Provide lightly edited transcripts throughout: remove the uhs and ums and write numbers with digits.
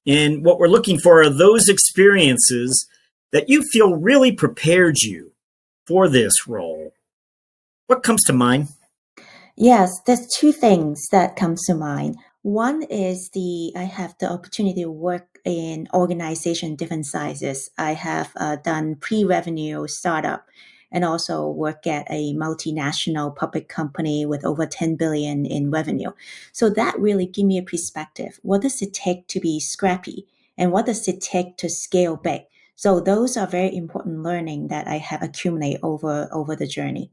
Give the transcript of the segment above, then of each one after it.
And what we're looking for are those experiences that you feel really prepared you for this role. What comes to mind? Yes, there's two things that comes to mind. One is I have the opportunity to work in organization different sizes. I have done pre-revenue startup and also work at a multinational public company with over 10 billion in revenue. So that really give me a perspective. What does it take to be scrappy and what does it take to scale big? So those are very important learning that I have accumulated over the journey.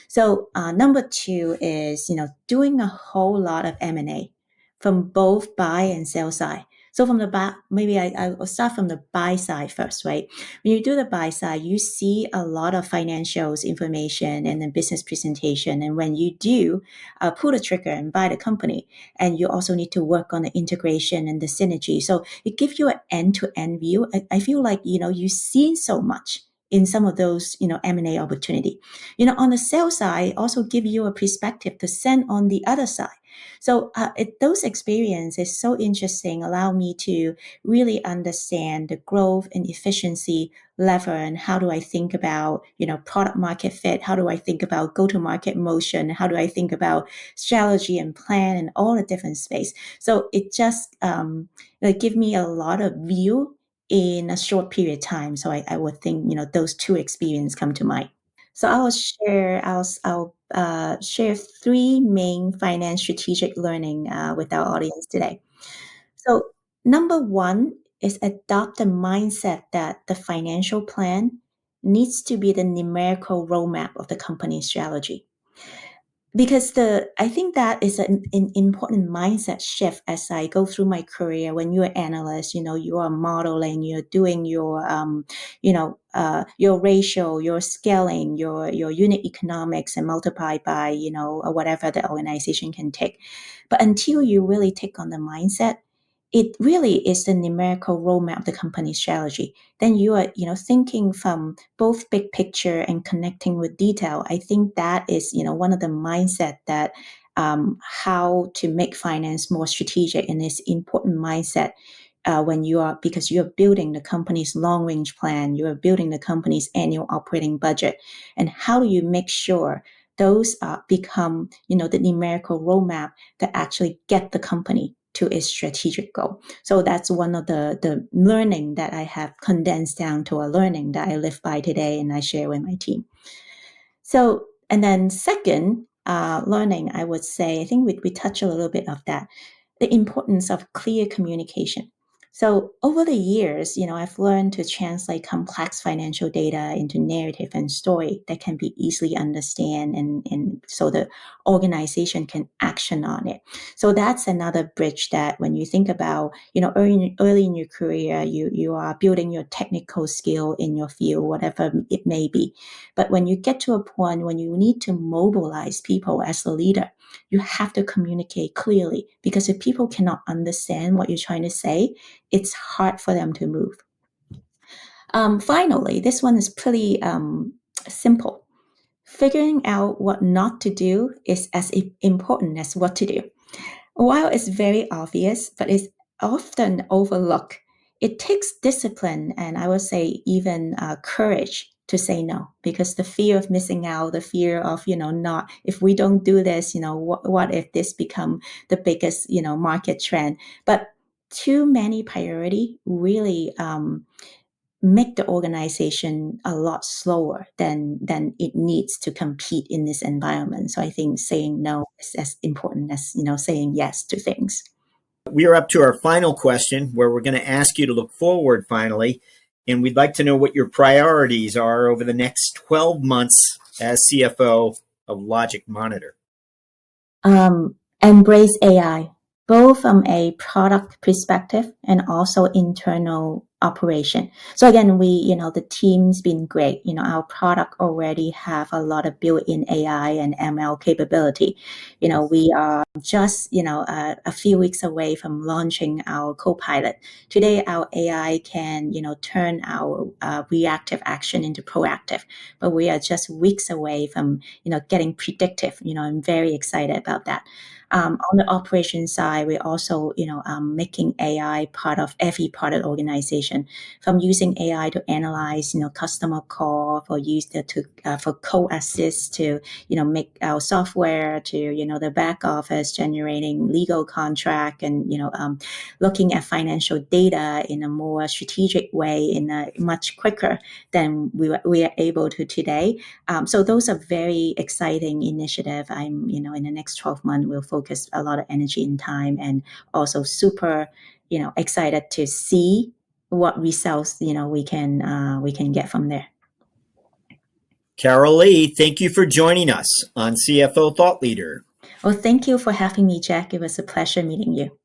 So number two is doing a whole lot of M&A from both buy and sell side. So from the buy, maybe I'll start from the buy side first, right? When you do the buy side, you see a lot of financials information and then business presentation. And when you do pull the trigger and buy the company, and you also need to work on the integration and the synergy. So it gives you an end-to-end view. I feel like you've seen so much in some of those M&A opportunity. On the sales side, also give you a perspective to send on the other side. So those experiences so interesting, allow me to really understand the growth and efficiency lever and how do I think about product market fit, how do I think about go to market motion, how do I think about strategy and plan and all the different space. So it just give me a lot of view in a short period of time. So I would think those two experiences come to mind. So I'll share three main finance strategic learning with our audience today. So number one is adopt the mindset that the financial plan needs to be the numerical roadmap of the company's strategy, because I think that is an important mindset shift as I go through my career. When you're an analyst, you are modeling, you're doing your ratio, your scaling, your unit economics, and multiply by or whatever the organization can take. But until you really take on the mindset, it really is the numerical roadmap of the company's strategy. Then you are thinking from both big picture and connecting with detail. I think that is one of the mindset that how to make finance more strategic, and it's important mindset when because you're building the company's long range plan, you are building the company's annual operating budget, and how do you make sure those become the numerical roadmap that actually get the company to its strategic goal. So that's one of the learning that I have condensed down to a learning that I live by today and I share with my team. So, and then second learning, I would say, I think we touch a little bit of that, the importance of clear communication. So over the years, I've learned to translate complex financial data into narrative and story that can be easily understand, and so the organization can action on it. So that's another bridge that when you think about, early in your career, you are building your technical skill in your field, whatever it may be. But when you get to a point when you need to mobilize people as a leader, you have to communicate clearly, because if people cannot understand what you're trying to say, it's hard for them to move. Finally, this one is pretty simple. Figuring out what not to do is as important as what to do. While it's very obvious, but it's often overlooked, it takes discipline and I would say even courage to say no, because the fear of missing out, the fear of not, if we don't do this, what if this become the biggest market trend? But too many priority really make the organization a lot slower than it needs to compete in this environment. So I think saying no is as important as saying yes to things. We are up to our final question where we're going to ask you to look forward finally. And we'd like to know what your priorities are over the next 12 months as CFO of LogicMonitor. Embrace AI, both from a product perspective and also internal operation. So again, the team's been great. Our product already have a lot of built-in AI and ML capability. We are just, a few weeks away from launching our Copilot. Today, our AI can, turn our reactive action into proactive, but we are just weeks away from, getting predictive. I'm very excited about that. On the operations side, we're also, making AI part of every part of the organization, from using AI to analyze, customer call, for code assist to, make our software to, the back office generating legal contract and, looking at financial data in a more strategic way, in a much quicker than we are able to today. So those are very exciting initiative. I'm, in the next 12 months, we'll focus a lot of energy and time, and also super, excited to see what results, we can get from there. Carol Lee, thank you for joining us on CFO Thought Leader. Well, thank you for having me, Jack. It was a pleasure meeting you.